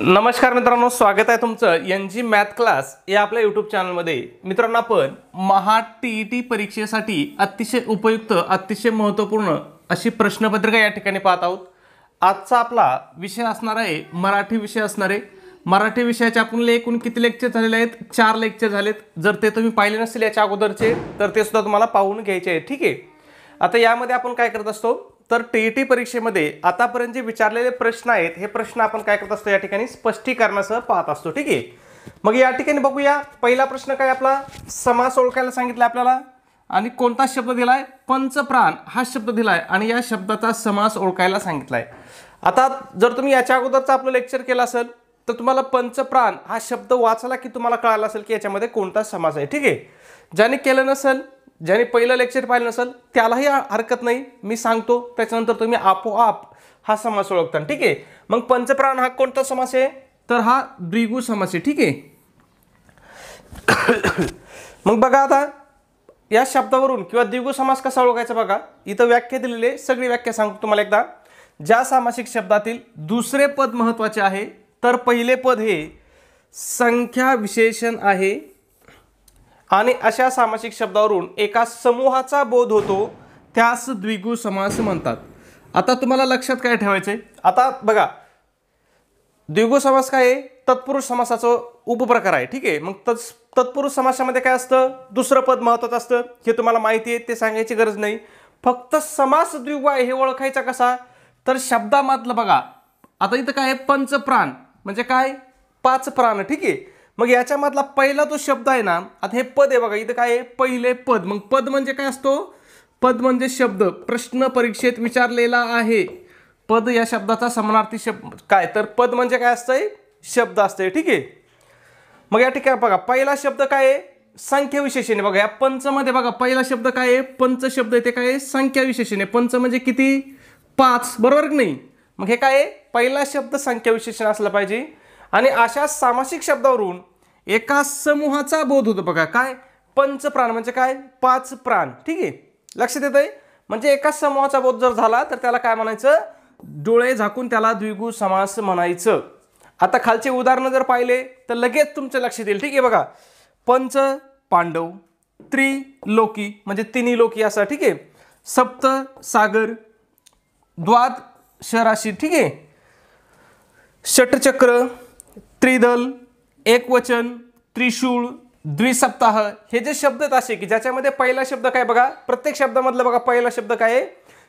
नमस्कार मित्रांनो, स्वागत आहे तुमचं एनजी मॅथ क्लास या आपल्या यूट्यूब चॅनलमध्ये। मित्रांनो, आपण महा टीईटी परीक्षेसाठी अतिशय उपयुक्त, अतिशय महत्त्वपूर्ण अशी प्रश्नपत्रिका या ठिकाणी पाहत आहोत। आजचा आपला विषय असणार आहे मराठी विषय असणार आहे। मराठी विषयाचे आपण एकूण किती लेक्चर झालेले आहेत? 4 लेक्चर झालेत। जर ते तुम्ही पाहिले नसतील याच्या अगोदरचे तर ते सुद्धा तुम्हाला पाहून घ्यायचे आहे, ठीक आहे। आता यामध्ये आपण काय करत असतो तर टीईटी परीक्षेमध्ये आतापर्यंत जे विचारलेले प्रश्न आहेत हे प्रश्न आपण काय करत असतो या ठिकाणी स्पष्टीकरणासह पाहत असतो, ठीक आहे। मग या ठिकाणी बघूया, पहिला प्रश्न काय आपला, समास ओळखायला सांगितलं आपल्याला आणि कोणता शब्द दिलाय? पंचप्राण हा शब्द दिलाय आणि या शब्दाचा समास ओळखायला सांगितलाय। आता जर तुम्ही याच्या अगोदरचं आपलं लेक्चर केलं असेल तर तुम्हाला पंचप्राण हा शब्द वाचला की तुम्हाला कळालं असेल की याच्यामध्ये कोणता समास आहे, ठीक आहे। ज्याने केलं नसेल, ज्याने पहिलं लेक्चर पाहिलं नसेल त्यालाही हरकत नाही, मी सांगतो त्याच्यानंतर तुम्ही आपोआप हा समास ओळखता, ठीक आहे। मग पंचप्राण हा कोणता समास आहे तर हा द्विगु समास आहे, ठीक आहे। मग बघा, आता या शब्दावरून किंवा द्विगु समास कसा ओळखायचा बघा, इथं व्याख्या दिलेली आहे, सगळी व्याख्या सांगतो तुम्हाला एकदा। ज्या सामासिक शब्दातील दुसरे पद महत्त्वाचे आहे तर पहिले पद हे संख्या विशेषण आहे आणि अशा सामासिक शब्दावरून एका समूहाचा बोध होतो त्यास द्विगु समास म्हणतात। आता तुम्हाला लक्षात काय ठेवायचे, आता बघा द्विगु समास काय आहे? तत्पुरुष समासाचा उपप्रकार आहे, ठीक आहे। मग तत्पुरुष समासामध्ये काय असतं? दुसरं पद महत्त्वाचं असतं, हे तुम्हाला माहिती आहे, ते सांगायची गरज नाही। फक्त समास द्विगु आहे हे ओळखायचा कसा तर शब्दामधलं बघा, आता इथं काय आहे? पंचप्राण म्हणजे काय? 5 प्राण, ठीक आहे। मग याच्यामधला पहिला तो शब्द आहे ना, आता हे पद आहे बघा, इथं काय आहे? पहिले पद। मग पद म्हणजे काय असतो? पद म्हणजे शब्द, प्रश्न परीक्षेत विचारलेला आहे। पद या शब्दाचा समानार्थी शब्द काय तर पद म्हणजे काय असतंय? शब्द असतंय, ठीक आहे। मग या ठिकाणी बघा पहिला शब्द काय आहे? संख्या विशेषण। बघा या पंच मध्ये बघा पहिला शब्द काय आहे? पंच शब्द आहे, ते काय आहे? संख्या विशेषण आहे। पंच म्हणजे किती? 5, बरोबर की नाही? मग हे काय आहे? पहिला शब्द संख्या विशेषण असलं पाहिजे आणि अशा सामासिक शब्दावरून एका समूहाचा बोध होतो बघा, काय? पंचप्राण म्हणजे काय? 5 प्राण, ठीक आहे। लक्षात येतंय? म्हणजे एका समूहाचा बोध जर झाला तर त्याला काय म्हणायचं? डोळे झाकून त्याला द्विगु समास म्हणायचं। आता खालचे उदाहरण जर पाहिले तर लगेच तुमच्या लक्षात येईल, ठीक आहे। बघा, पंच पांडव, त्रिलोकी म्हणजे तिन्ही लोकी असा, ठीक आहे। सप्त सागर, द्वाद शराशी, ठीक आहे। षटचक्र, त्रिदल, एकवचन, त्रिशूळ, द्विसप्ताह, हे जे शब्द आहेत असे की ज्याच्यामध्ये पहिला शब्द काय बघा, प्रत्येक शब्दामधला बघा पहिला शब्द काय आहे?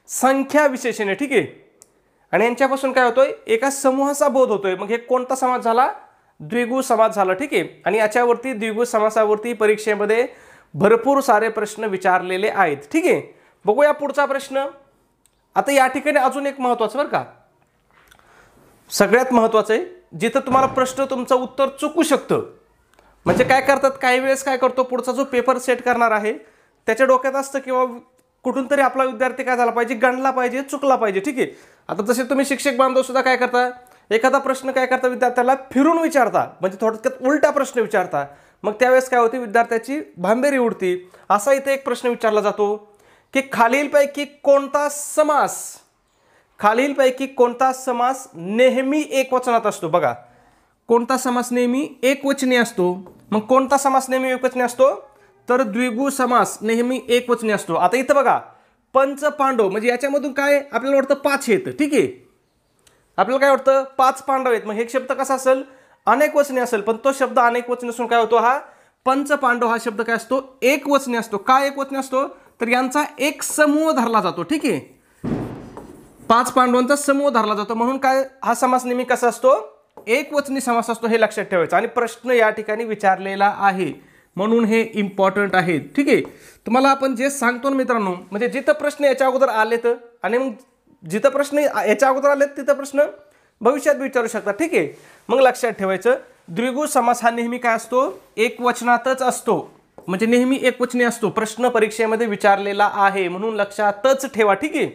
संख्या विशेषण आहे, ठीक आहे। आणि यांच्यापासून काय होतोय? एका समूहाचा बोध होतोय। मग हे कोणता समास झाला? द्विगु समास झाला, ठीक आहे। आणि याच्यावरती द्विगु समासावरती परीक्षेमध्ये भरपूर सारे प्रश्न विचारलेले आहेत, ठीक आहे। बघूया पुढचा प्रश्न। आता या ठिकाणी अजून एक महत्त्वाचं बरं का, सगळ्यात महत्त्वाचं आहे, जिथं तुम्हाला प्रश्न तुमचं उत्तर चुकू शकतं। म्हणजे काय करतात काही वेळेस, काय करतो, पुढचा जो पेपर सेट करणार आहे त्याच्या डोक्यात असतं किंवा कुठून तरी आपला विद्यार्थी काय झाला पाहिजे? गणला पाहिजे, चुकला पाहिजे, ठीक आहे। आता जसे तुम्ही शिक्षक बांधव सुद्धा काय करता, एखादा प्रश्न काय करता, विद्यार्थ्याला फिरून विचारता, म्हणजे थोडक्यात उलटा प्रश्न विचारता। मग त्यावेळेस काय होते? विद्यार्थ्याची भांबेरी उडती। असा इथे एक प्रश्न विचारला जातो की खालीलपैकी कोणता समास नेहमी एकवचनात असतो? बघा, कोणता समास नेहमी एकवचनी असतो? मग कोणता समास नेहमी एकवचनी असतो तर द्विगु समास नेहमी एकवचनी असतो। आता इथं बघा, पंच पांडव म्हणजे याच्यामधून काय आपल्याला वाटतं? 5 येतं, ठीक आहे। आपल्याला काय वाटतं? 5 पांडव आहेत। मग हे शब्द कसा असेल? अनेकवचनी असेल, पण तो शब्द अनेकवचनी असून काय होतो? हा पंच पांडव हा शब्द काय असतो? एकवचनी असतो। काय एकवचनी असतो तर यांचा एक समूह धरला जातो, ठीक आहे। 5 पांडवांचा समूह धरला जातो, म्हणून काय हा समास नेहमी कसा असतो? एकवचनी समास असतो, हे लक्षात ठेवायचं। आणि प्रश्न या ठिकाणी विचारलेला आहे म्हणून हे इम्पॉर्टंट आहे, ठीक आहे। तुम्हाला आपण जे सांगतो ना मित्रांनो, म्हणजे जिथं प्रश्न याच्या अगोदर आलेत आणि मग जिथं प्रश्न याच्या अगोदर आलेत तिथं प्रश्न भविष्यात विचारू शकता, ठीक आहे। मग लक्षात ठेवायचं, द्विगु समास हा नेहमी काय असतो? एकवचनातच असतो, म्हणजे नेहमी एकवचनी असतो। प्रश्न परीक्षेमध्ये विचारलेला आहे म्हणून लक्षातच ठेवा, ठीक आहे।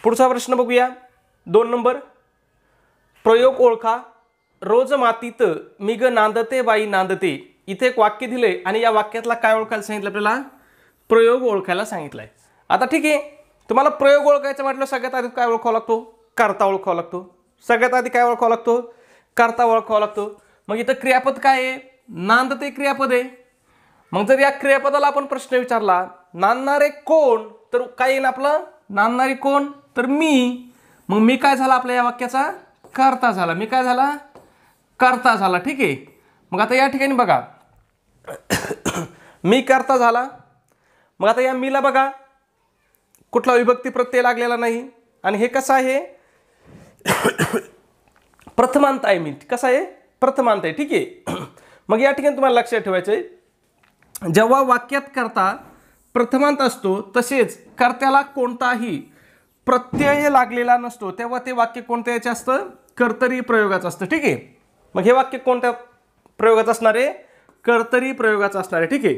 पुढचा प्रश्न बघूया, 2 नंबर। प्रयोग ओळखा। रोज मातीत मिग नांदते बाई नांदते। इथे एक वाक्य दिले आणि या वाक्यातला काय ओळखायला सांगितलं आपल्याला? प्रयोग ओळखायला सांगितलंय। आता ठीक आहे, तुम्हाला प्रयोग ओळखायचं म्हटलं सगळ्यात आधी काय ओळखावं लागतो? कर्ता ओळखावा लागतो। सगळ्यात आधी काय ओळखावं लागतो? कर्ता ओळखावा लागतो. मग इथं क्रियापद काय आहे? नांदते क्रियापद आहे. मग जर या क्रियापदाला आपण प्रश्न विचारला नांदणारे कोण, तर काय येईल आपलं? नांदणारी कोण? तर मी. मग मी काय झाला आपल्या या वाक्याचा? कर्ता झाला. मी काय झाला? कर्ता झाला. ठीक आहे. मग आता या ठिकाणी बघा मी कर्ता झाला. मग आता या मीला बघा कुठला विभक्ती प्रत्यय लागलेला नाही आणि हे कसं आहे? प्रथमांत आहे. मी कसं आहे? प्रथमांत आहे. ठीक आहे. मग या ठिकाणी तुम्हाला लक्षात ठेवायचं आहे जेव्हा वाक्यात कर्ता प्रथमांत असतो तसेच कर्त्याला कोणताही प्रत्यय लागलेला नसतो तेव्हा ते वाक्य कोणत्या याचे असतं? कर्तरी प्रयोगाचं असतं. ठीक आहे. मग हे वाक्य कोणत्या प्रयोगाचं असणार आहे? कर्तरी प्रयोगाचं असणार आहे. ठीक आहे.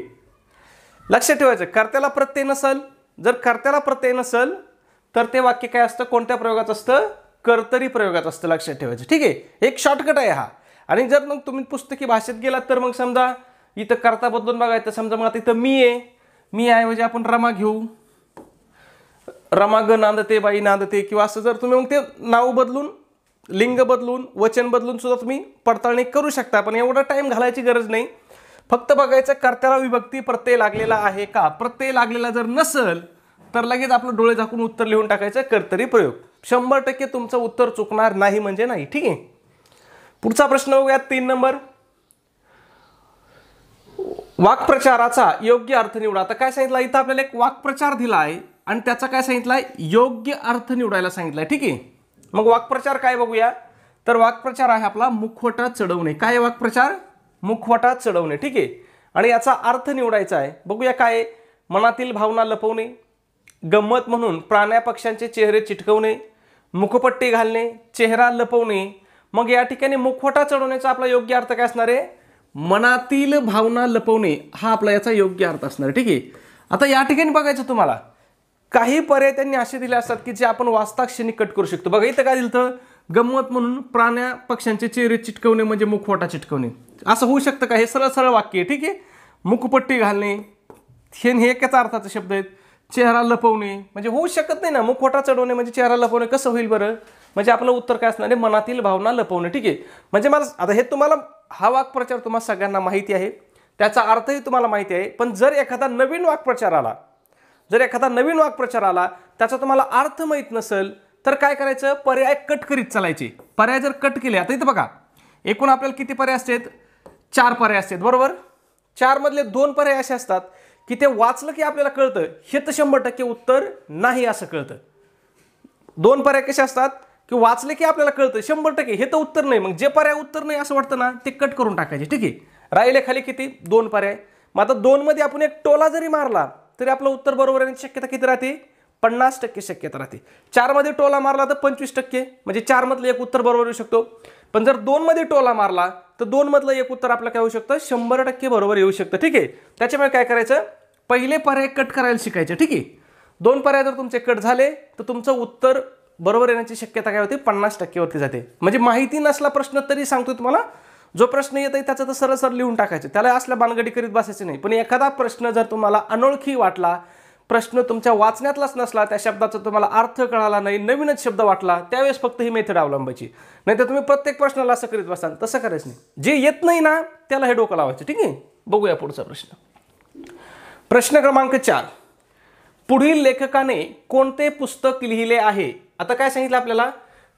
लक्षात ठेवायचं कर्त्याला प्रत्यय नसल, जर कर्त्याला प्रत्यय नसल तर ते वाक्य काय असतं? कोणत्या प्रयोगाचं असतं? कर्तरी प्रयोगाचं असतं. लक्षात ठेवायचं. ठीक आहे. एक शॉर्टकट आहे हा. आणि जर मग तुम्ही पुस्तकी भाषेत गेलात तर मग समजा इथं कर्ता बदलून बघायचं. समजा मग आता इथं मी आहे, मी ऐवजी आपण रमा घेऊ, रमा ग नांदते बाई नांदते, किंवा असं जर तुम्ही मग ते नाव बदलून लिंग बदलून वचन बदलून सुद्धा तुम्ही पडताळणी करू शकता. पण एवढा टाइम घालायची गरज नाही. फक्त बघायचं कर्त्याला विभक्ती प्रत्यय लागलेला आहे का. प्रत्यय लागलेला जर नसेल तर लगेच आपलं डोळे झाकून उत्तर लिहून टाकायचं कर्तरी प्रयोग. 100% तुमचं उत्तर चुकणार नाही म्हणजे नाही. ठीक आहे. पुढचा प्रश्न बघूया 3 नंबर. वाक्प्रचाराचा योग्य अर्थ निवडा. आता काय सांगितलं इथं आपल्याला एक वाक्प्रचार दिला आहे आणि त्याचा काय सांगितलाय? योग्य अर्थ निवडायला सांगितलाय. ठीक आहे. मग वाक्प्रचार काय बघूया. तर वाक्प्रचार आहे आपला मुखवटा चढवणे. काय वाक्प्रचार? मुखवटा चढवणे. ठीक आहे. आणि याचा अर्थ निवडायचा आहे. बघूया काय? मनातील भावना लपवणे, गंमत म्हणून प्राण्या पक्ष्यांचे चेहरे चिटकवणे, मुखपट्टी घालणे, चेहरा लपवणे. मग या ठिकाणी मुखवटा चढवण्याचा आपला योग्य अर्थ काय असणार आहे? मनातील भावना लपवणे हा आपला याचा योग्य अर्थ असणार आहे. ठीक आहे. आता या ठिकाणी बघायचं तुम्हाला काही पर्याय त्यांनी असे दिले असतात की जे आपण वाचताक्षणी कट करू शकतो. बघा इथं काय दिलं? गंमत म्हणून प्राण्या पक्ष्यांचे चेहरे चिटकवणे म्हणजे मुखवटा चिटकवणे. असं होऊ शकतं का? हे सरळ सरळ वाक्य आहे. ठीक आहे. मुखपट्टी घालणे हे एकाच अर्थाचे शब्द आहेत. चेहरा लपवणे म्हणजे होऊ शकत नाही ना. मुखवटा चढवणे म्हणजे चेहरा लपवणे कसं होईल बरं? म्हणजे आपलं उत्तर काय असणार आहे? मनातील भावना लपवणे. ठीक आहे. म्हणजे मला आता हे तुम्हाला हा वाक्प्रचार तुम्हाला सगळ्यांना माहिती आहे, त्याचा अर्थही तुम्हाला माहिती आहे. पण जर एखादा नवीन वाक्प्रचार आला, त्याचा तुम्हाला अर्थ माहीत नसेल तर काय करायचं? पर्याय कट करीत चालायचे. पर्याय जर कट केले, आता इथं बघा एकूण आपल्याला किती पर्याय असतात? 4 पर्याय असतात. बरोबर. 4 मधले 2 पर्याय असे असतात की ते वाचलं की आपल्याला कळतं हे तर 100% उत्तर नाही असं कळतं. 2 पर्याय कसे असतात की वाचले की आपल्याला कळतं 100% हे तर उत्तर नाही. मग जे पर्याय उत्तर नाही असं वाटतं ना ते कट करून टाकायचे. ठीक आहे. राहिले खाली किती? 2 पर्याय. मग आता 2 मध्ये आपण एक टोला जरी मारला तरी आपलं उत्तर बरोबर येण्याची शक्यता किती राहते? 50% शक्यता राहते. 4 मध्ये टोला मारला तर 25%, म्हणजे 4 मधलं एक उत्तर बरोबर येऊ शकतो. पण जर 2 मध्ये टोला मारला तर 2 मधलं एक उत्तर आपलं काय होऊ शकतं? 100% बरोबर येऊ शकतं. ठीक आहे. त्याच्यामुळे काय करायचं? पहिले पर्याय कट करायला शिकायचं. ठीक आहे. 2 पर्याय जर तुमचे कट झाले तर तुमचं उत्तर बरोबर येण्याची शक्यता काय होते? 50% वरती जाते. म्हणजे माहिती नसला प्रश्न तरी सांगतो तुम्हाला, जो प्रश्न येत आहे त्याचं तर सरळ सरळ लिहून टाकायचं. त्याला असल्या बानगडी करीत बसायचं नाही. पण एखादा प्रश्न जर तुम्हाला अनोळखी वाटला, प्रश्न तुमच्या वाचण्यातलाच नसला, त्या शब्दाचा तुम्हाला अर्थ कळाला नाही, नवीनच शब्द वाटला, त्यावेळेस फक्त ही मेथड अवलंबायची. नाहीतर तुम्ही प्रत्येक प्रश्नाला असं करीत बसाल, तसं करायचं नाही. जे येत नाही ना त्याला हे डोकं लावायचं. ठीक आहे. बघूया पुढचा प्रश्न. प्रश्न क्रमांक 4. पुढील लेखकाने कोणते पुस्तक लिहिले आहे? आता काय सांगितलं आपल्याला?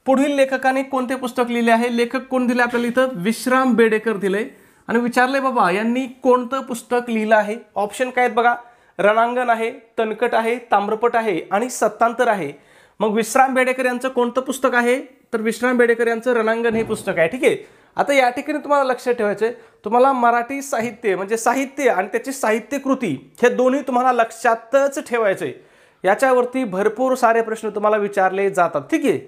पुढील लेखकाने कोणते पुस्तक लिहिले आहे? लेखक कोण दिले आपल्याला? इथं विश्राम बेडेकर दिले आणि विचारले बाबा यांनी कोणतं पुस्तक लिहिलं आहे? ऑप्शन काय आहेत बघा. रणांगण आहे, तणकट आहे, ताम्रपट आहे आणि सत्तांतर आहे. मग विश्राम बेडेकर यांचं कोणतं पुस्तक आहे? तर विश्राम बेडेकर यांचं रणांगण हे पुस्तक आहे. ठीक आहे. आता या ठिकाणी तुम्हाला लक्षात ठेवायचं आहे, तुम्हाला मराठी साहित्य म्हणजे साहित्य आणि त्याची साहित्य कृती हे दोन्ही तुम्हाला लक्षातच ठेवायचे. याच्यावरती भरपूर सारे प्रश्न तुम्हाला विचारले जातात. ठीक आहे.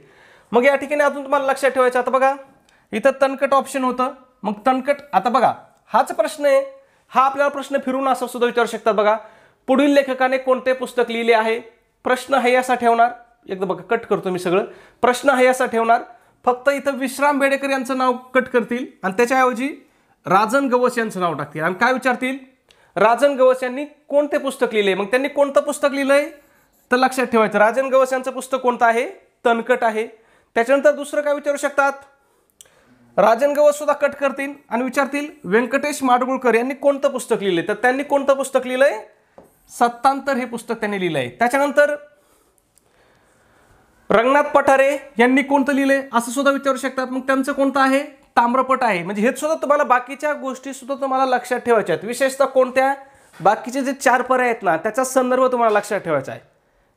मग या ठिकाणी अजून तुम्हाला लक्षात ठेवायचं, आता बघा इथं तणकट ऑप्शन होतं. मग तणकट, आता बघा हाच प्रश्न आहे, हा आपल्याला प्रश्न फिरून असं सुद्धा विचारू शकतात. बघा पुढील लेखकाने कोणते पुस्तक लिहिले आहे? प्रश्न हे असा ठेवणार, एकदा बघा कट करतो मी सगळं. प्रश्न हे असा ठेवणार, फक्त इथं विश्राम बेडेकर यांचं नाव कट करतील आणि त्याच्याऐवजी राजन गवस यांचं नाव टाकतील आणि काय विचारतील? राजन गवस यांनी कोणते पुस्तक लिहिले? मग त्यांनी कोणतं पुस्तक लिहिलंय तर लक्षात ठेवायचं, राजन गवस यांचं पुस्तक कोणतं आहे? तणकट आहे. त्याच्यानंतर दुसरं काय विचारू शकतात? राजन गवस सुद्धा कट करतील आणि विचारतील व्यंकटेश माडगुळकर यांनी कोणतं पुस्तक लिहिलंय, तर त्यांनी कोणतं पुस्तक लिहिलंय, सत्तांतर हे पुस्तक त्यांनी लिहिलंय. त्याच्यानंतर रंगनाथ पठारे यांनी कोणतं लिहिलंय असं सुद्धा विचारू शकतात. मग त्यांचं कोणतं आहे, ताम्रपट आहे. म्हणजे हे सुद्धा तुम्हाला बाकीच्या गोष्टी सुद्धा तुम्हाला लक्षात ठेवायच्या आहेत. विशेषतः कोणत्या, बाकीचे जे 4 पर्याय आहेत ना त्याचा संदर्भ तुम्हाला लक्षात ठेवायचा आहे.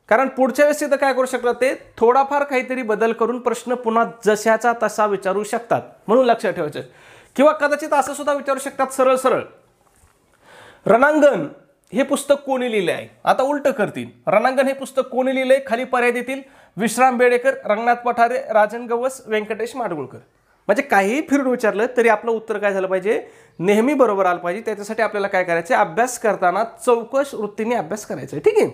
कारण पुढच्या वेळेस तर काय करू शकतात, ते थोडाफार काहीतरी बदल करून प्रश्न पुन्हा जशाचा तसा विचारू शकतात, म्हणून लक्षात ठेवायचं. किंवा कदाचित असं सुद्धा विचारू शकतात सरळ सरळ, रणांगण हे पुस्तक कोणी लिहिले आहे. आता उलट करतील, रणांगण हे पुस्तक कोणी लिहिलंय, खाली पर्याय देतील विश्राम बेडेकर, रंगनाथ पठारे, राजन गवस, व्यंकटेश माडगुळकर. म्हणजे काहीही फिरून विचारलं तरी आपलं उत्तर काय झालं पाहिजे, नेहमी बरोबर आलं पाहिजे. त्याच्यासाठी आपल्याला काय करायचं, अभ्यास करताना चौकस वृत्तीने अभ्यास करायचा. ठीक आहे,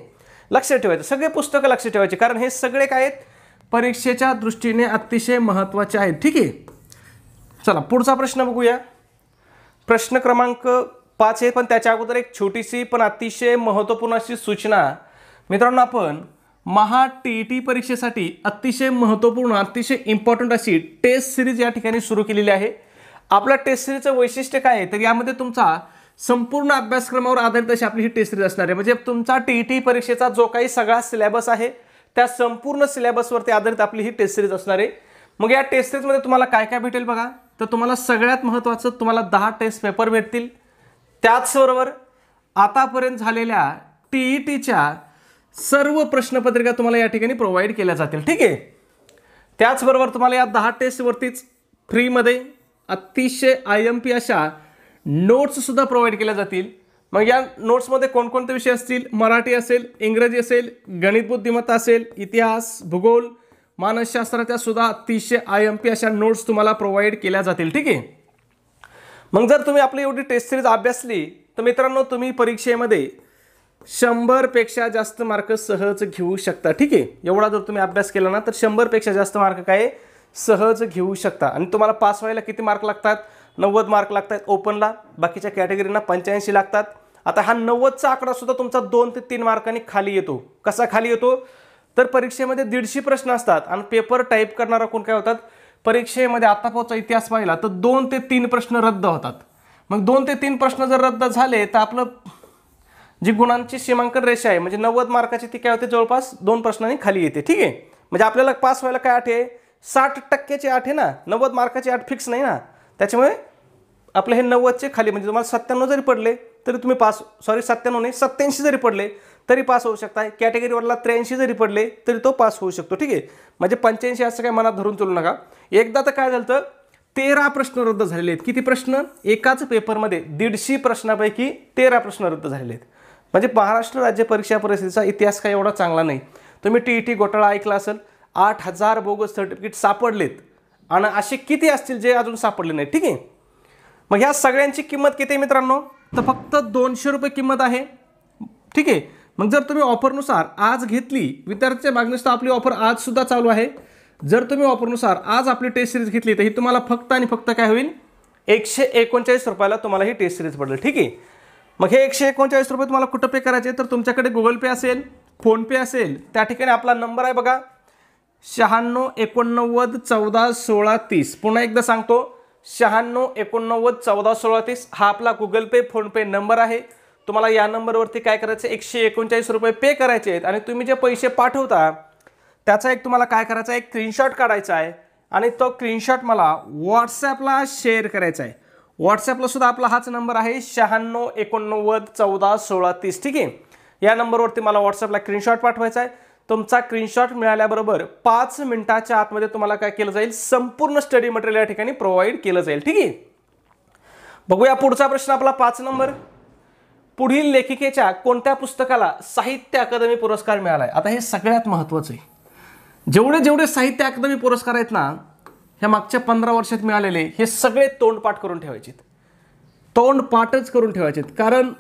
लक्षात ठेवायचं, सगळे पुस्तकं लक्षात ठेवायचे, कारण हे सगळे काय आहेत, परीक्षेच्या दृष्टीने अतिशय महत्त्वाचे आहेत. ठीक आहे, चला पुढचा प्रश्न बघूया. प्रश्न क्रमांक 5 आहे, पण त्याच्या अगोदर एक छोटीशी पण अतिशय महत्त्वपूर्ण अशी सूचना. मित्रांनो, आपण TET परीक्षेसाठी अतिशय महत्त्वपूर्ण, अतिशय इम्पॉर्टंट अशी टेस्ट सिरीज या ठिकाणी सुरू केलेली आहे. आपल्या टेस्ट सिरीजचं वैशिष्ट्य काय आहे, तर यामध्ये तुमचा संपूर्ण अभ्यासक्रमावर आधारित अशी आपली ही टेस्ट सिरीज असणार आहे. म्हणजे तुमचा TET परीक्षेचा जो काही सगळा सिलेबस आहे त्या संपूर्ण सिलेबसवरती आधारित आपली ही टेस्ट सिरीज असणार आहे. मग या टेस्ट सिरीजमध्ये तुम्हाला काय काय भेटेल बघा, तर तुम्हाला सगळ्यात महत्त्वाचं तुम्हाला 10 टेस्ट पेपर भेटतील. त्याचबरोबर आतापर्यंत झालेल्या TETच्या सर्व प्रश्नपत्रिका तुम्हाला या ठिकाणी प्रोव्हाइड केल्या जातील. ठीक आहे, त्याचबरोबर तुम्हाला या 10 टेस्टवरतीच फ्रीमध्ये अतिशय IMP अशा नोट्स सुद्धा प्रोव्हाइड केल्या जातील. मग या नोट्समध्ये कोणकोणते विषय असतील, मराठी असेल, इंग्रजी असेल, गणित बुद्धिमत्ता असेल, इतिहास, भूगोल, मानसशास्त्राच्या सुद्धा अतिशय IMP अशा नोट्स तुम्हाला प्रोव्हाइड केल्या जातील. ठीक आहे, मग जर तुम्ही आपली एवढी टेस्ट सिरीज अभ्यासली तर मित्रांनो तुम्ही परीक्षेमध्ये 100 पेक्षा जास्त मार्क सहज घेऊ शकता. ठीक आहे, एवढा जर तुम्ही अभ्यास केला ना तर 100 पेक्षा जास्त मार्क काय सहज घेऊ शकता. आणि तुम्हाला पास व्हायला किती मार्क लागतात, 90 मार्क लागतात ओपनला, बाकीच्या कॅटेगरीना 85 लागतात. आता हा 90चा आकडा सुद्धा तुमचा 2 ते 3 मार्कांनी खाली येतो. कसा खाली येतो, तर परीक्षेमध्ये 150 प्रश्न असतात आणि पेपर टाईप करणारा कोण काय होतात, परीक्षेमध्ये आतापर्यंतचा इतिहास पाहिला तर 2 ते 3 प्रश्न रद्द होतात. मग 2 ते 3 प्रश्न जर रद्द झाले तर आपलं जी गुणांची सीमांकन रेषा आहे म्हणजे 90 मार्काची ती काय होते, जवळपास 2 प्रश्नांनी खाली येते. ठीक आहे, म्हणजे आपल्याला पास व्हायला काय अट आहे, 60% अट आहे ना, 90 मार्काची अट फिक्स नाही ना. त्याच्यामुळे आपले हे 90चे खाली, म्हणजे तुम्हाला 97 जरी पडले तरी तुम्ही पास, 97 नाही 87 जरी पडले तरी पास होऊ शकता. कॅटेगरीवरला 83 जरी पडले तरी तो पास होऊ शकतो. ठीक आहे, म्हणजे 85 असं काय मनात धरून चालू नका. एकदा तर काय झालं, 13 प्रश्न रद्द झालेले आहेत. किती प्रश्न, एकाच पेपरमध्ये 150 प्रश्नापैकी 13 प्रश्न रद्द झालेले आहेत. म्हणजे महाराष्ट्र राज्य परीक्षा परिषदेचा इतिहास काय एवढा चांगला नाही. तुम्ही TET घोटाळा ऐकला असेल, 8000 बोगस सर्टिफिकेट सापडलेत आणि असे किती असतील जे अजून सापडले नाही. ठीक आहे, मग ह्या सगळ्यांची किंमत किती आहे मित्रांनो, तर फक्त 200 रुपये किंमत आहे. ठीक आहे, मग जर तुम्ही ऑफरनुसार आज घेतली, विद्यार्थ्यांच्या मागणीनुसार आपली ऑफर आज सुद्धा चालू आहे. जर तुम्ही ऑफरनुसार आज आपली टेस्ट सिरीज घेतली तर ही तुम्हाला फक्त आणि फक्त काय होईल, 139 रुपयाला तुम्हाला ही टेस्ट सिरीज पडेल. ठीक आहे, मग हे 139 रुपये तुम्हाला कुठं पे करायचे, तर तुमच्याकडे गुगल पे असेल, फोनपे असेल, त्या ठिकाणी आपला नंबर आहे बघा 96 89 14 16 30. पुन्हा एकदा सांगतो, 96 89 14 16 30 हा आपला गुगल पे फोनपे नंबर आहे. तुम्हाला या नंबरवरती काय करायचं, 139 रुपये पे करायचे आहेत आणि तुम्ही जे पैसे पाठवता त्याचा एक तुम्हाला काय करायचा आहे, एक स्क्रीनशॉट काढायचा आहे आणि तो स्क्रीनशॉट मला व्हॉट्सॲपला शेअर करायचा आहे. व्हॉट्सॲपला सुद्धा आपला हाच नंबर आहे 96 89 14 16 30. ठीक आहे, या नंबरवरती मला व्हॉट्सॲपला स्क्रीनशॉट पाठवायचा आहे. तुमचा स्क्रीनशॉट मिळाल्याबरोबर 5 मिनिटाच्या आतमध्ये तुम्हाला काय केलं जाईल, संपूर्ण स्टडी मटेरियल या ठिकाणी प्रोव्हाइड केलं जाईल. ठीक आहे, बघूया पुढचा प्रश्न आपला 5 नंबर. पुढील लेखिकेच्या कोणत्या पुस्तकाला साहित्य अकादमी पुरस्कार मिळाला आहे. आता हे सगळ्यात महत्त्वाचं आहे. जेवढे जेवढे साहित्य अकादमी पुरस्कार आहेत ना, ह्या मागच्या 15 वर्षात मिळालेले, हे सगळे तोंडपाठ करून ठेवायचे, तोंडपाठच करून ठेवायचे. कारण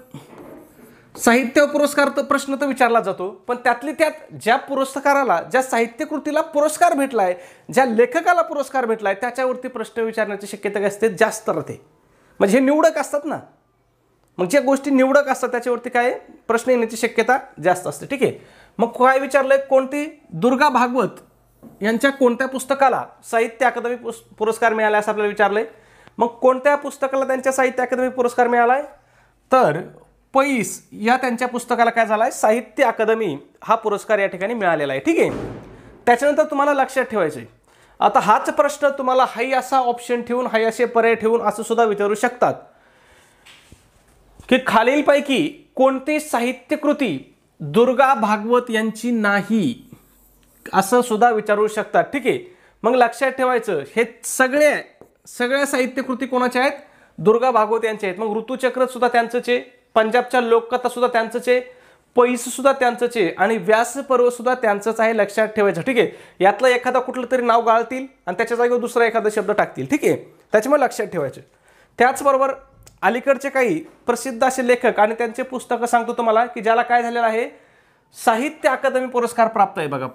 साहित्य पुरस्कार तर प्रश्न तर विचारला जातो, पण त्यातली त्यात ज्या पुरस्काराला, ज्या साहित्य कृतीला पुरस्कार भेटलाय, ज्या लेखकाला पुरस्कार भेटलाय त्याच्यावरती प्रश्न विचारण्याची शक्यता काय असते, जास्त राहते. म्हणजे हे निवडक असतात ना, मग ज्या गोष्टी निवडक असतात त्याच्यावरती काय प्रश्न येण्याची शक्यता जास्त असते. ठीक आहे, मग काय विचारलंय, कोणती, दुर्गा भागवत यांच्या कोणत्या पुस्तकाला साहित्य अकादमी पुरस्कार मिळाला असं आपल्याला विचारलंय. मग कोणत्या पुस्तकाला त्यांच्या साहित्य अकादमी पुरस्कार मिळालाय, तर पैस या त्यांच्या पुस्तकाला काय झालाय, साहित्य अकादमी हा पुरस्कार या ठिकाणी मिळालेला आहे. ठीक आहे. त्याच्यानंतर तुम्हाला लक्षात ठेवायचं आहे, आता हाच प्रश्न तुम्हाला हाई असा ऑप्शन ठेवून, हाई असे पर्याय ठेवून असं सुद्धा विचारू शकतात की खालीलपैकी कोणती साहित्य कृती दुर्गा भागवत यांची नाही, असं सुद्धा विचारू शकतात. ठीक आहे. मग लक्षात ठेवायचं, हे सगळ्या साहित्य कृती कोणाच्या आहेत, दुर्गा भागवत यांच्या आहेत. मग ऋतुचक्र सुद्धा त्यांचंच आहे, पंजाबच्या लोककथा सुद्धा त्यांचंच आहे, पैस सुद्धा त्यांचंच आहे आणि व्यास पर्व सुद्धा त्यांचंच आहे. लक्षात ठेवायचं. ठीक आहे. यातलं एखादा कुठलं तरी नाव गाळतील आणि त्याच्या जागेवर दुसरा एखादा शब्द टाकतील. ठीक आहे. त्याच्यामुळे लक्षात ठेवायचं. त्याचबरोबर अलीकडचे काही प्रसिद्ध असे लेखक आणि त्यांचे पुस्तकं सांगतो तुम्हाला की ज्याला काय झालेलं आहे, साहित्य अकादमी पुरस्कार प्राप्त आहे. बघा,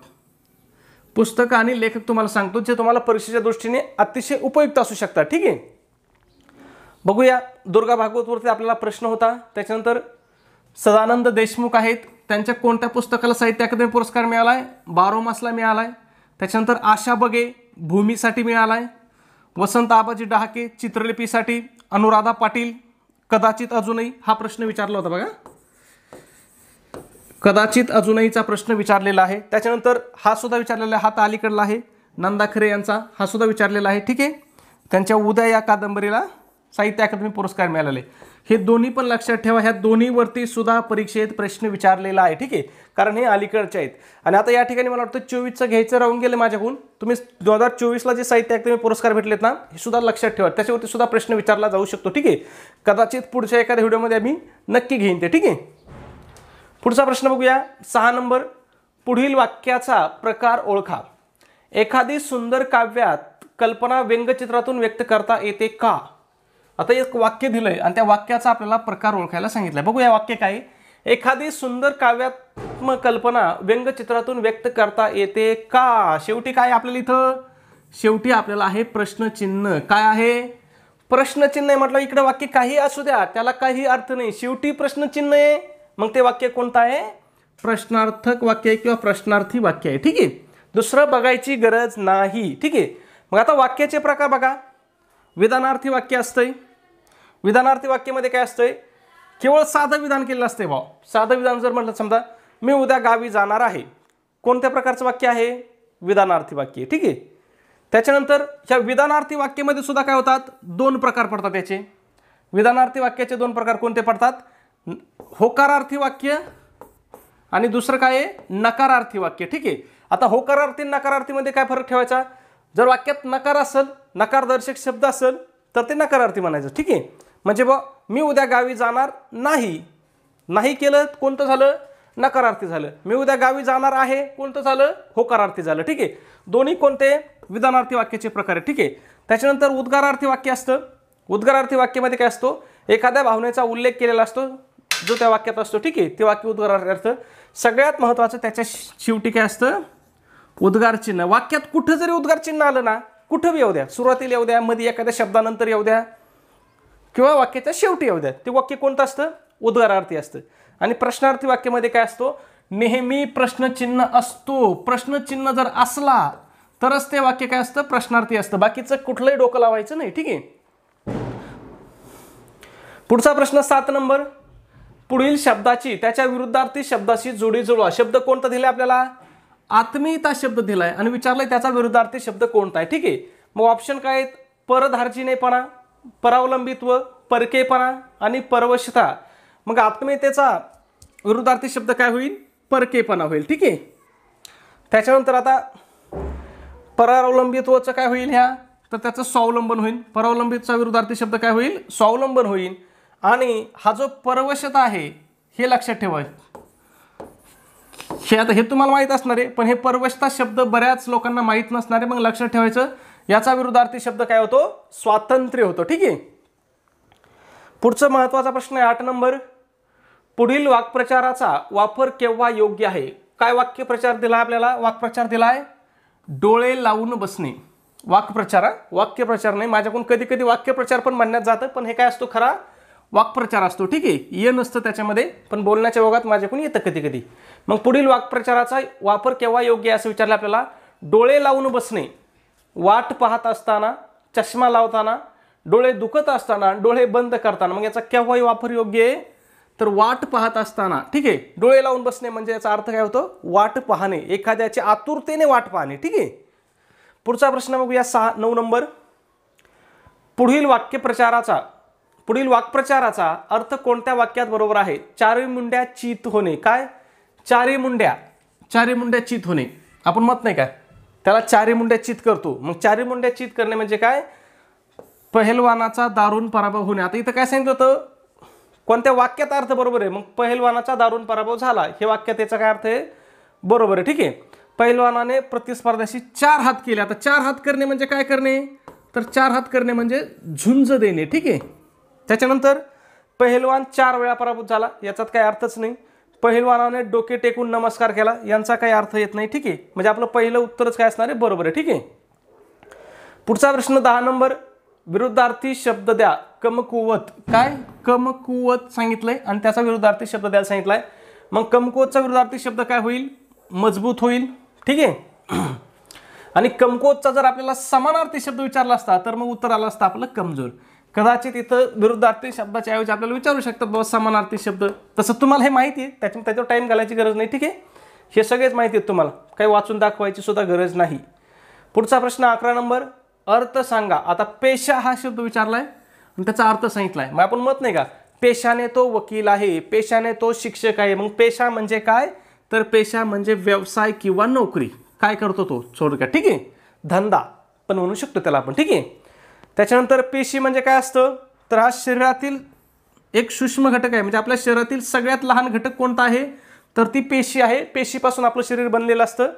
पुस्तकं आणि लेखक तुम्हाला सांगतो जे तुम्हाला परीक्षेच्या दृष्टीने अतिशय उपयुक्त असू शकतात. ठीक आहे. बघूया, दुर्गा भागवतवरती आपल्याला प्रश्न होता. त्याच्यानंतर सदानंद देशमुख आहेत, त्यांच्या कोणत्या पुस्तकाला साहित्य अकादमी पुरस्कार मिळालाय, बारोमासला मिळालाय. त्याच्यानंतर आशा बगे भूमीसाठी मिळालाय, वसंत आबाजी डहाके चित्रलिपीसाठी, अनुराधा पाटील कदाचित अजूनही, हा प्रश्न विचारला होता बघा, कदाचित अजूनहीचा प्रश्न विचारलेला आहे. त्याच्यानंतर हा सुद्धा विचारलेला आहे, हा तर अलीकडला आहे, नंदा खरे यांचा, हा सुद्धा विचारलेला आहे. ठीक आहे. त्यांच्या उदय या कादंबरीला साहित्य अकादमी पुरस्कार मिळालेले. हे दोन्ही पण लक्षात ठेवा, ह्या दोन्हीवरती सुद्धा परीक्षेत प्रश्न विचारलेला आहे. ठीक आहे. कारण हे अलीकडचे आहेत. आणि आता या ठिकाणी मला वाटतं 24चं घ्यायचं राहून गेलं माझ्याकडून. तुम्ही 2024ला जे साहित्य अकादमी पुरस्कार भेटलेत ना, हे सुद्धा लक्षात ठेवा, त्याच्यावरती सुद्धा प्रश्न विचारला जाऊ शकतो. ठीक आहे. कदाचित पुढच्या एखाद्या व्हिडिओमध्ये आम्ही नक्की घेईन ते. ठीक आहे. पुढचा प्रश्न बघूया, 6 नंबर. पुढील वाक्याचा प्रकार ओळखा. एखादी सुंदर काव्यात कल्पना व्यंगचित्रातून व्यक्त करता येते का. आता एक वाक्य दिलंय आणि त्या वाक्याचा आपल्याला प्रकार ओळखायला सांगितलंय. बघूया वाक्य काय. एखादी सुंदर काव्यात्मक कल्पना व्यंगचित्रातून व्यक्त करता येते का. शेवटी काय आपल्याला इथं, शेवटी आपल्याला आहे प्रश्नचिन्ह. काय आहे, प्रश्नचिन्ह आहे. म्हटलं इकडे वाक्य काही असू द्या, त्याला काही अर्थ नाही, शेवटी प्रश्नचिन्ह आहे. मग ते वाक्य कोणतं आहे, प्रश्नार्थक वाक्य आहे किंवा प्रश्नार्थी वाक्य आहे. ठीक आहे. दुसरं बघायची गरज नाही. ठीक आहे. मग आता वाक्याचे प्रकार बघा. विधानार्थी वाक्य असतंय. विधानार्थी वाक्यामध्ये काय असतंय, केवळ साधं विधान केलेलं असतंय. भाऊ साधं विधान जर म्हटलं, समजा मी उद्या गावी जाणार आहे, कोणत्या प्रकारचं वाक्य आहे, विधानार्थी वाक्य. ठीक आहे. त्याच्यानंतर ह्या विधानार्थी वाक्यामध्ये सुद्धा काय होतात, 2 प्रकार पडतात याचे. विधानार्थी वाक्याचे 2 प्रकार कोणते पडतात, होकारार्थी वाक्य आणि दुसरं काय आहे, नकारार्थी वाक्य. ठीक आहे. आता होकारार्थी नकारार्थीमध्ये काय फरक ठेवायचा, जर वाक्यात नकार असेल, नकारदर्शक शब्द असेल तर ते नकारार्थी म्हणायचं. ठीक आहे. म्हणजे बघ, मी उद्या गावी जाणार नाही, नाही केलं कोणतं झालं, नकारार्थी झालं. मी उद्या गावी जाणार आहे कोणतं झालं, होकारार्थी झालं. ठीक आहे. दोन्ही कोणते, विधानार्थी वाक्याचे प्रकार आहे. ठीक आहे. त्याच्यानंतर उद्गारार्थी वाक्य असतं. उद्गारार्थी वाक्यामध्ये काय असतो, एखाद्या भावनेचा उल्लेख केलेला असतो जो त्या वाक्यात असतो. ठीक आहे. ते वाक्य उद्गारार्थी अर्थ. सगळ्यात महत्त्वाचं त्याच्या शेवटी काय असतं, उद्गार चिन्ह. वाक्यात कुठं जरी उद्गार चिन्ह आलं ना, कुठं बी येऊ द्या, सुरुवातीला येऊ द्या, मध्ये एखाद्या शब्दानंतर येऊ द्या किंवा वाक्याच्या शेवटी येऊ द्या, ते वाक्य कोणतं असतं, उद्गारार्थी असतं. आणि प्रश्नार्थी वाक्यामध्ये काय असतो, नेहमी प्रश्नचिन्ह असतो. प्रश्नचिन्ह जर असला तरच ते वाक्य काय असतं, प्रश्नार्थी असतं. बाकीचं कुठलंही डोकं लावायचं नाही. ठीक आहे. पुढचा प्रश्न 7 नंबर. पुढील शब्दाची त्याच्या विरुद्धार्थी शब्दाशी जोडी जुळवा. शब्द कोणता दिलाय आपल्याला, आत्मीयता शब्द दिलाय आणि विचारलाय त्याचा विरुद्धार्थी शब्द कोणता आहे. ठीक आहे. मग ऑप्शन काय आहेत, परधार्जिनेपणा, परावलंबित्व, परकेपणा आणि परवशता. मग आत्मीयतेचा विरुद्धार्थी शब्द काय होईल, परकेपणा होईल. ठीक आहे. त्याच्यानंतर आता परावलंबित्वाचं काय होईल, ह्या तर त्याचं स्वावलंबन होईल. परावलंबितचा विरुद्धार्थी शब्द काय होईल, स्वावलंबन होईल. आणि हा जो परवशता आहे हे लक्षात ठेवायचं. हे आता हे तुम्हाला माहित असणार आहे, पण हे परवशता शब्द बऱ्याच लोकांना माहित नसणार आहे. मग लक्षात ठेवायचं, याचा विरुद्धार्थी शब्द काय होतो, स्वातंत्र्य होतो. ठीक आहे. पुढचा महत्त्वाचा प्रश्न आहे 8 नंबर. पुढील वाक्प्रचाराचा वापर केव्हा योग्य आहे. काय वाक्यप्रचार दिला आपल्याला, वाक्प्रचार दिलाय, डोळे लावून बसणे. वाक्यप्रचार नाही, माझ्याकडून कधी कधी वाक्यप्रचार पण म्हणण्यात जातं, पण हे काय असतो, खरा वाक्प्रचार असतो. ठीक आहे. ये नसतं त्याच्यामध्ये, पण बोलण्याच्या ओघात माझ्याकडून येतं कधी कधी. मग पुढील वाक्प्रचाराचा वापर केव्हा योग्य आहे असं विचारलं आपल्याला. डोळे लावून बसणे, वाट पाहत असताना, चष्मा लावताना, डोळे दुखत असताना, डोळे बंद करताना. मग याचा केव्हाही वापर योग्य आहे तर वाट पाहत असताना. ठीक आहे, डोळे लावून बसणे म्हणजे याचा अर्थ काय होतो, वाट पाहणे, एखाद्याची आतुरतेने वाट पाहणे. ठीक आहे. पुढचा प्रश्न बघूया 9 नंबर. पुढील वाक्प्रचाराचा अर्थ कोणत्या वाक्यात बरोबर आहे? चारी मुंड्या चित होणे. काय? चारी मुंड्या चित होणे. आपण मत नाही काय त्याला चारी मुंड्या चित करतो. मग चारी मुंड्या चित करणे म्हणजे काय? पहलवानाचा दारुण पराभव होणे. आता इथं काय सांगितलं होतं, कोणत्या वाक्यात अर्थ बरोबर आहे? मग पहलवानाचा दारुण पराभव झाला, हे वाक्यात याचा काय अर्थ आहे? बरोबर आहे. ठीक आहे. पहलवानाने प्रतिस्पर्ध्याशी 4 हात केले. आता 4 हात करणे म्हणजे काय करणे? तर 4 हात करणे म्हणजे झुंज देणे. ठीक आहे. त्याच्यानंतर पहलवान 4 वेळा पराभूत झाला, याच्यात काही अर्थच नाही. पहलवानाने डोके टेकून नमस्कार केला, यांचा काही अर्थ येत नाही. ठीक आहे. म्हणजे आपलं पहिलं उत्तरच काय असणार आहे? बरोबर आहे. ठीक आहे. पुढचा प्रश्न 10 नंबर. विरुद्धार्थी शब्द द्या. कमकुवत. काय? कमकुवत सांगितलंय आणि त्याचा विरुद्धार्थी शब्द द्यायला सांगितलाय. मग कमकुवतचा विरुद्धार्थी शब्द काय होईल? मजबूत होईल. ठीक आहे. आणि कमकुवतचा जर आपल्याला समानार्थी शब्द विचारला असता तर मग उत्तर आलं असतं आपलं कमजोर. कदाचित इथं विरुद्धार्थी शब्दाच्या ऐवजी आपल्याला विचारू शकतात बाबा समानार्थी शब्द. तसं तुम्हाला हे माहिती आहे, त्याच्यावर टाइम घालायची गरज नाही. ठीक आहे. हे सगळेच माहिती आहेत तुम्हाला, काही वाचून दाखवायची सुद्धा गरज नाही. पुढचा प्रश्न 11 नंबर. अर्थ सांगा. आता पेशा हा शब्द विचारलाय आणि त्याचा अर्थ सांगितलाय. मग आपण मत नाही का, पेशाने तो वकील आहे, पेशाने तो शिक्षक आहे. मग पेशा म्हणजे काय? तर पेशा म्हणजे व्यवसाय किंवा नोकरी. काय करतो तो थोडक्यात. ठीक आहे. धंदा पण म्हणू शकतो त्याला आपण. ठीक आहे. त्याच्यानंतर पेशी म्हणजे काय असतं? तर हा शरीरातील एक सूक्ष्म घटक आहे. म्हणजे आपल्या शरीरातील सगळ्यात लहान घटक कोणता आहे? तर ती पेशी आहे. पेशीपासून आपलं शरीर बनलेलं असतं.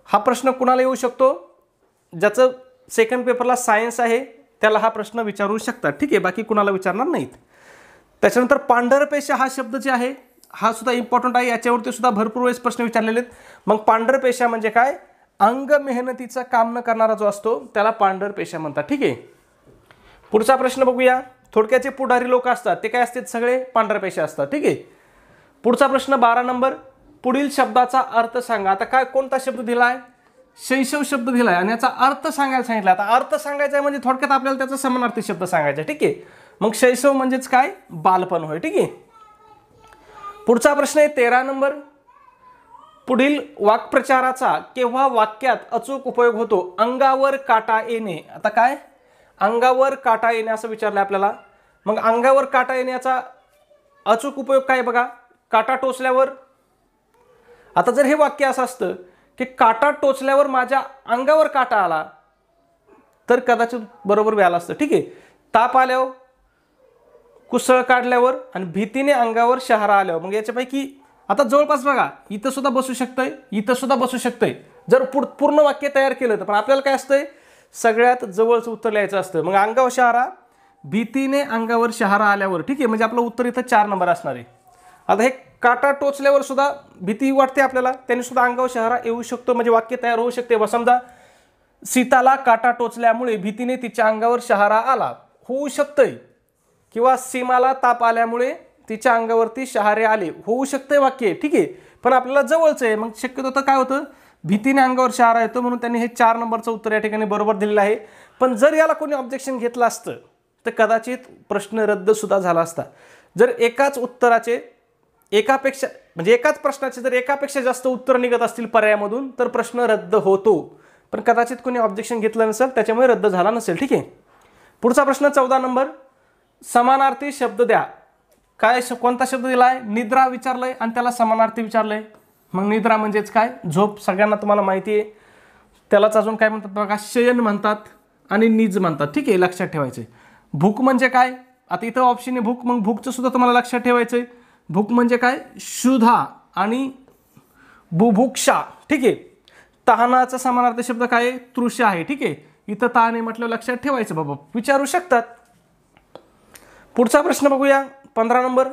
हा प्रश्न कुणाला येऊ शकतो? ज्याचं सेकंड पेपरला सायन्स आहे त्याला हा प्रश्न विचारू शकतात. ठीक आहे. बाकी कुणाला विचारणार नाहीत. त्याच्यानंतर पांढरपेशा हा शब्द जे आहे हा सुद्धा इम्पॉर्टंट आहे. याच्यावरती सुद्धा भरपूर वेळेस प्रश्न विचारलेले आहेत. मग पांढरपेशा म्हणजे काय? अंग मेहनतीचं काम न करणारा जो असतो त्याला पांढरपेशा म्हणतात. ठीक आहे. पुढचा प्रश्न बघूया. थोडक्याचे पुढारी लोक असतात ते काय असतात? सगळे पांढरपेशा असतात. ठीक आहे. पुढचा प्रश्न 12 नंबर. पुढील शब्दाचा अर्थ सांगा. आता काय कोणता शब्द दिलाय? शैशव शब्द दिलाय आणि याचा अर्थ सांगायला सांगितला. आता अर्थ सांगायचा आहे म्हणजे थोडक्यात आपल्याला त्याचा समानार्थी शब्द सांगायचा. ठीक आहे. मग शैशव म्हणजेच काय? बालपण होय. ठीक आहे. पुढचा प्रश्न आहे 13 नंबर. पुढील वाक्प्रचाराचा केव्हा वाक्यात अचूक उपयोग होतो? अंगावर काटा येणे. आता काय? अंगावर काटा येणे असं विचारलं आपल्याला. मग अंगावर काटा येण्याचा अचूक उपयोग काय बघा? काटा टोचल्यावर. आता जर हे वाक्य असं असतं की काटा टोचल्यावर माझ्या अंगावर काटा आला तर कदाचित बरोबर व्याला असतं. ठीक आहे. ताप आल्यावर, कुसळ काढल्यावर आणि भीतीने अंगावर शहारा आल्यावर. मग याच्यापैकी आता जवळपास बघा इथं सुद्धा बसू शकतंय, इथं सुद्धा बसू शकतंय जर पूर्ण वाक्य तयार केलं तर. पण आपल्याला काय असतंय? सगळ्यात जवळचं उत्तर लिहायचं असतं. मग अंगावर शहारा, भीतीने अंगावर शहारा आल्यावर. ठीक आहे. म्हणजे आपलं उत्तर इथं 4 नंबर असणार आहे. आता हे काटा टोचल्यावर सुद्धा भीती वाटते आपल्याला, त्याने सुद्धा अंगावर शहारा येऊ शकतो. म्हणजे वाक्य तयार होऊ शकते. समजा सीताला काटा टोचल्यामुळे भीतीने तिच्या अंगावर शहारा आला, होऊ शकतंय. किंवा सीमाला ताप आल्यामुळे तिच्या अंगावरती शहारे आले, होऊ शकतंय वाक्य. ठीक आहे. पण आपल्याला जवळचं आहे. मग शक्यतो तर काय होतं? भीतीने अंगावर शहारा येतो म्हणून त्यांनी हे 4 नंबरचं उत्तर या ठिकाणी बरोबर दिलेलं आहे. पण जर याला कोणी ऑब्जेक्शन घेतलं असतं तर कदाचित प्रश्न रद्द सुद्धा झाला असता. जर एकाच उत्तराचे एकाच प्रश्नाचे जर एकापेक्षा जास्त उत्तर निघत असतील पर्यायामधून तर प्रश्न रद्द होतो. पण कदाचित कोणी ऑब्जेक्शन घेतलं नसेल त्याच्यामुळे रद्द झाला नसेल. ठीक आहे. पुढचा प्रश्न 14 नंबर. समानार्थी शब्द द्या. काय कोणता शब्द दिलाय? निद्रा विचारलंय आणि त्याला समानार्थी विचारलंय. मग निद्रा म्हणजेच काय? झोप. सगळ्यांना तुम्हाला माहिती आहे. त्यालाच अजून काय म्हणतात बघा? शयन म्हणतात आणि निज म्हणतात. ठीक आहे. लक्षात ठेवायचे. भूक म्हणजे काय? आता इथं ऑप्शन आहे भूक. मग भूकचं सुद्धा तुम्हाला लक्षात ठेवायचंय. भूक म्हणजे काय? क्षुधा आणि बुभुक्षा. ठीक आहे. तहानाचा समानार्थी शब्द काय आहे? तृषा आहे. ठीक आहे. इथं तहाने म्हटलं लक्षात ठेवायचं बाबा, विचारू शकतात. पुढचा प्रश्न बघूया 15 नंबर.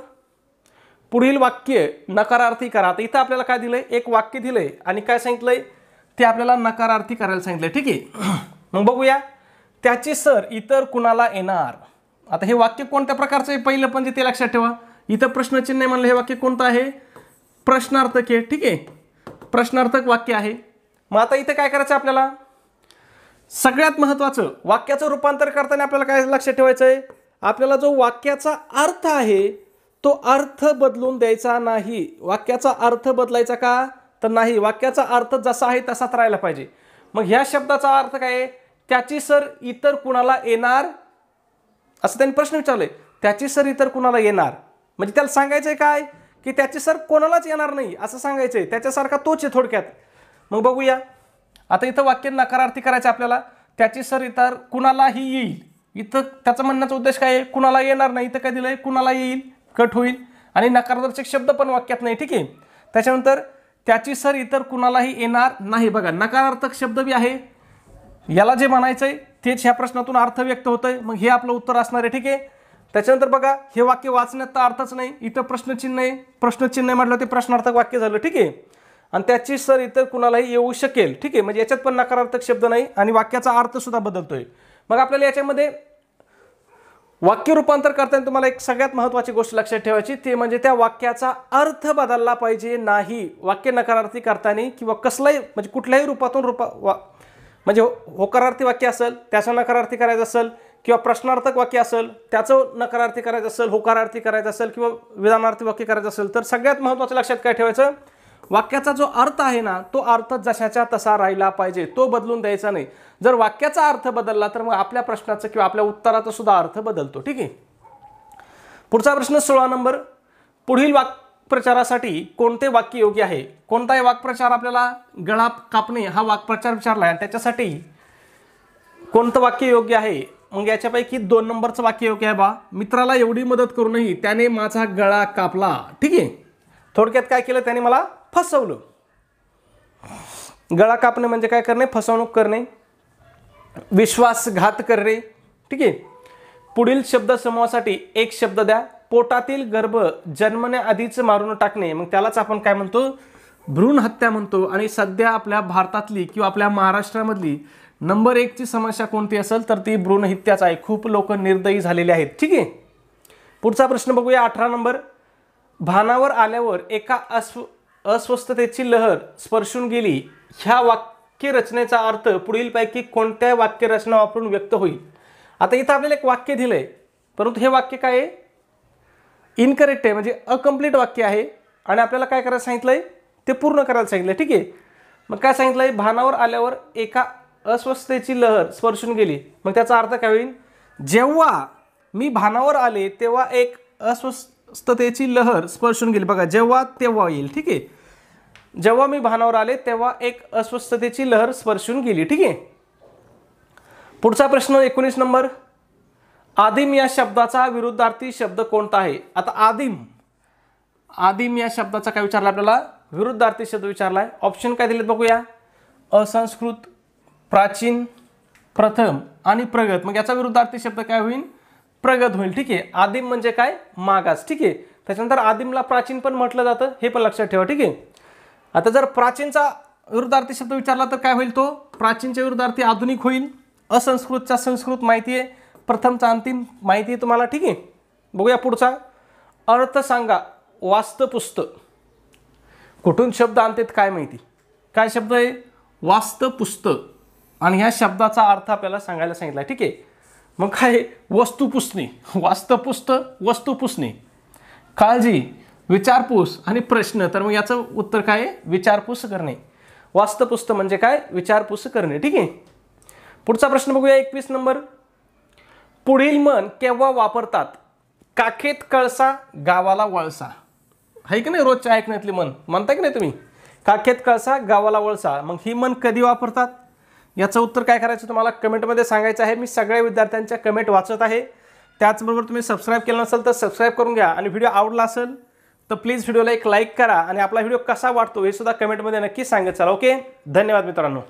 पुढील वाक्य नकारार्थी करा. आता इथं आपल्याला काय दिलंय? एक वाक्य दिलंय आणि काय सांगितलंय? ते आपल्याला नकारार्थी करायला सांगितलंय. ठीक आहे. मग बघूया. त्याचे सर इतर कुणाला येणार. आता हे वाक्य कोणत्या प्रकारचं आहे पहिलं म्हणजे ते लक्षात ठेवा. इथं प्रश्नचिन्ह म्हणलं हे वाक्य कोणतं आहे? प्रश्नार्थक आहे. ठीक आहे. प्रश्नार्थक वाक्य आहे. मग आता इथे काय करायचं आपल्याला, सगळ्यात महत्त्वाचं वाक्याचं रूपांतर करताना आपल्याला काय लक्षात ठेवायचं आहे, आपल्याला जो वाक्याचा अर्थ आहे तो अर्थ बदलून द्यायचा नाही. वाक्याचा अर्थ बदलायचा का, तर नाही, वाक्याचा अर्थ जसा आहे तसाच राहायला पाहिजे. मग ह्या शब्दाचा अर्थ काय आहे, त्याची सर इतर कुणाला येणार, असं त्यांनी प्रश्न विचारले. त्याची सर इतर कुणाला येणार म्हणजे त्याला सांगायचंय काय की त्याची सर कोणालाच येणार नाही असं सांगायचंय, त्याच्यासारखा तोच आहे थोडक्यात. मग बघूया आता इथं वाक्य नकारार्थी करायचं आपल्याला, त्याची सर इतर कुणालाही येईल. इथं त्याचा म्हणण्याचा उद्देश काय आहे, कुणाला येणार नाही. इथं काय दिलंय, कुणाला येईल, कट होईल आणि नकारदर्शक शब्द पण वाक्यात नाही. ठीक आहे. त्याच्यानंतर त्याची सर इतर कुणालाही येणार नाही. बघा नकारार्थक शब्द बी आहे, याला जे म्हणायचंय तेच ह्या प्रश्नातून अर्थ व्यक्त होतंय. मग हे आपलं उत्तर असणार आहे. ठीक आहे. त्याच्यानंतर बघा हे वाक्य वाचण्यात तर अर्थच नाही, इथं प्रश्नचिन्ह आहे, प्रश्नचिन्ह म्हटलं ते प्रश्नार्थक वाक्य झालं. ठीक आहे. आणि त्याची सर इतर कुणालाही येऊ शकेल. ठीक आहे. म्हणजे याच्यात पण नकारार्थक शब्द नाही आणि वाक्याचा अर्थ सुद्धा बदलतोय. मग आपल्याला याच्यामध्ये वाक्य रूपांतर करताना तुम्हाला एक सगळ्यात महत्त्वाची गोष्ट लक्षात ठेवायची, ते म्हणजे त्या वाक्याचा अर्थ बदलला पाहिजे नाही. वाक्य नकारार्थी करताना किंवा कसलाही म्हणजे कुठल्याही रूपातून म्हणजे होकारार्थी वाक्य असेल त्याचं नकारार्थी करायचं असेल किंवा प्रश्नार्थक वाक्य असेल त्याचं नकारार्थी करायचं असेल, होकारार्थी करायचं असेल किंवा विधानार्थी वाक्य करायचं असेल, तर सगळ्यात महत्त्वाचं लक्षात काय ठेवायचं, वाक्याचा जो अर्थ आहे ना तो अर्थ जशाच्या तसा राहिला पाहिजे, तो बदलून द्यायचा नाही. जर वाक्याचा अर्थ बदलला तर मग आपल्या प्रश्नाचा किंवा आपल्या उत्तराचा सुद्धा अर्थ बदलतो. ठीक आहे. पुढचा प्रश्न 16 नंबर, पुढील वाक्प्रचारासाठी कोणते वाक्य योग्य आहे. कोणताही वाक्प्रचार आपल्याला गळा कापणे हा वाक्प्रचार विचारला आहे, त्याच्यासाठी कोणतं वाक्य योग्य आहे. मग याच्यापैकी 2 नंबरचं वाक्य योग्य आहे. बा मित्राला एवढी मदत करूनही त्याने माझा गळा कापला. ठीक आहे. थोडक्यात काय केलं, त्याने मला फसवलं. गळा कापणे म्हणजे काय करणे, फसवणूक करणे, विश्वासघात करणे. ठीक आहे. पुढील शब्द समूहासाठी एक शब्द द्या. पोटातील गर्भ जन्मण्याआधीच मारून टाकणे, मग त्यालाच आपण काय म्हणतो, भ्रूण हत्या म्हणतो. आणि सध्या आपल्या भारतातली किंवा आपल्या महाराष्ट्रामधली नंबर 1 ची समस्या कोणती असेल तर ती भ्रूण हत्याच आहे. खूप लोक निर्दयी झालेले आहेत. ठीक आहे. पुढचा प्रश्न बघूया 18 नंबर, भानावर आल्यावर एका अस्वस्थतेची लहर स्पर्शून गेली. ह्या वाक्य रचनेचा अर्थ पुढीलपैकी कोणत्या वाक्य रचना वापरून व्यक्त होईल. आता इथं आपल्याला एक वाक्य दिलंय, परंतु हे वाक्य काय आहे, इनकरेक्ट आहे, म्हणजे अकम्प्लीट वाक्य आहे आणि आपल्याला काय करायला सांगितलंय, ते पूर्ण करायला सांगितलंय. ठीक आहे. मग काय सांगितलंय, भानावर आल्यावर एका अस्वस्थतेची लहर स्पर्शून गेली. मग त्याचा अर्थ काय होईल, जेव्हा मी भानावर आले तेव्हा एक अस्वस्थतेची लहर स्पर्शून गेली. बघा जेव्हा तेव्हा येईल. ठीक आहे. जेव्हा मी भानावर आले तेव्हा एक अस्वस्थतेची लहर स्पर्शून गेली. ठीक आहे. पुढचा प्रश्न 19 नंबर, आदिम या शब्दाचा विरुद्धार्थी शब्द कोणता आहे. आता आदिम या शब्दाचा काय विचारला, आपल्याला विरुद्धार्थी शब्द विचारलाय. ऑप्शन काय दिलेत बघूया, असंस्कृत, प्राचीन, प्रथम आणि प्रगत. मग याचा विरुद्धार्थी शब्द काय होईल, प्रगत होईल. ठीक आहे. आदिम म्हणजे काय, मागास. ठीक आहे. त्याच्यानंतर आदिमला प्राचीन पण म्हटलं जातं, हे पण लक्षात ठेवा. ठीक आहे. आता जर प्राचीनचा विरुद्धार्थी शब्द विचारला तर काय होईल, तो प्राचीनच्या विरुद्धार्थी आधुनिक होईल. असंस्कृतचा संस्कृत माहिती आहे, प्रथमचा अंतिम माहिती आहे तुम्हाला. ठीक आहे. बघूया पुढचा, अर्थ सांगा. वास्तपुस्त, कुठून शब्द आणतात काय माहिती, काय शब्द आहे, वास्तपुस्त. आणि ह्या शब्दाचा अर्थ आपल्याला सांगायला सांगितला. ठीक आहे. मग काय, वस्तू पुसणे, वास्तपुस्त वस्तू पुसणे, काळजी, विचारपूस आणि प्रश्न. तर मग याचं उत्तर काय आहे, विचारपूस करणे. वास्तपुस्त म्हणजे काय, विचारपूस करणे. ठीक आहे. पुढचा प्रश्न बघूया 21 नंबर, पुढील म्हण केव्हा वापरतात. काखेत कळसा गावाला वळसा. आहे की नाही, रोजच्या ऐकण्यातली म्हण म्हणताय की नाही तुम्ही, काखेत कळसा गावाला वळसा. मग ही म्हण कधी वापरतात, याचं उत्तर काय करायचं तुम्हाला कमेंटमध्ये सांगायचं आहे. मी सगळ्या विद्यार्थ्यांच्या कमेंट वाचत आहे. त्याचबरोबर तुम्ही सबस्क्राईब केलं नसेल तर सबस्क्राईब करून घ्या. आणि व्हिडिओ आवडला असेल तर प्लीज व्हिडिओला एक लाईक करा आणि आपला व्हिडिओ कसा वाटतो हे सुद्धा कमेंटमध्ये नक्की सांगत चला. ओके, धन्यवाद मित्रांनो.